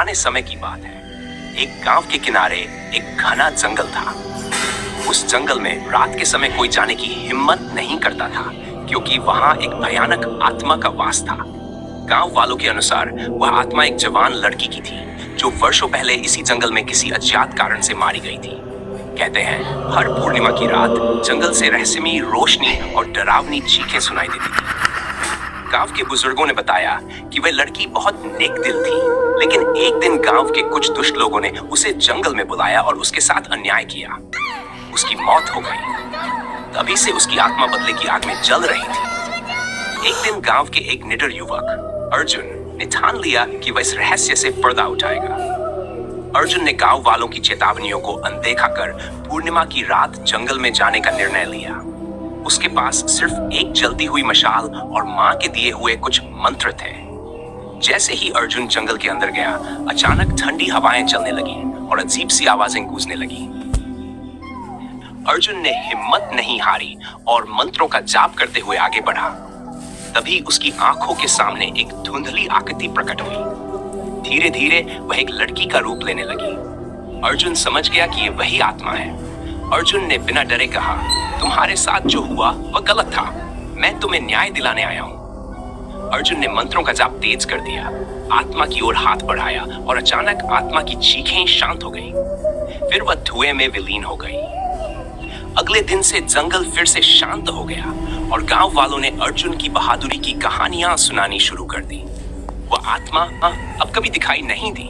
पुराने समय की बात है। एक गांव के किनारे एक घना जंगल था। उस जंगल में रात के समय कोई जाने की हिम्मत नहीं करता था, क्योंकि वहां एक भयानक आत्मा का वास था। गांव वालों के अनुसार वह आत्मा एक जवान लड़की की थी, जो वर्षों पहले इसी जंगल में किसी अज्ञात कारण से मारी गई थी। कहते हैं हर पूर्णिमा की रात जंगल से रहस्यमयी रोशनी और डरावनी चीखें सुनाई देती थी। गांव के बुजुर्गों ने बताया कि वह लड़की बहुत नेक दिल थी, लेकिन एक दिन गांव के कुछ दुष्ट लोगों ने उसे जंगल में बुलाया और उसके साथ अन्याय किया। उसकी मौत हो गई। तभी से उसकी आत्मा बदले की आग में जल रही थी। एक दिन गांव के एक निडर युवक अर्जुन ने ठान लिया कि वह इस रहस्य से पर्दा उठाएगा। अर्जुन ने गांव वालों की चेतावनियों को अनदेखा कर पूर्णिमा की रात जंगल में जाने का निर्णय लिया। उसके पास सिर्फ एक जलती हुई मशाल और मां के दिए हुए कुछ मंत्र थे। जैसे ही अर्जुन जंगल के अंदर गया, अचानक ठंडी हवाएं चलने लगी और अजीब सी आवाजें गूंजने लगी। अर्जुन ने हिम्मत नहीं हारी और मंत्रों का जाप करते हुए आगे बढ़ा। तभी उसकी आंखों के सामने एक धुंधली आकृति प्रकट हुई। धीरे धीरे वह एक लड़की का रूप लेने लगी। अर्जुन समझ गया कि ये वही आत्मा है। अर्जुन ने बिना डरे कहा, तुम्हारे साथ जो हुआ वह गलत था। मैं तुम्हें न्याय दिलाने आया हूं। अर्जुन ने मंत्रों का जाप तेज कर दिया, आत्मा की ओर हाथ बढ़ाया और अचानक आत्मा की चीखें शांत हो गई। फिर वह धुएं में विलीन हो गई। अगले दिन से जंगल फिर से शांत हो गया और गांव वालों ने अर्जुन की बहादुरी की कहानियां सुनानी शुरू कर दी। वह आत्मा अब कभी दिखाई नहीं दी।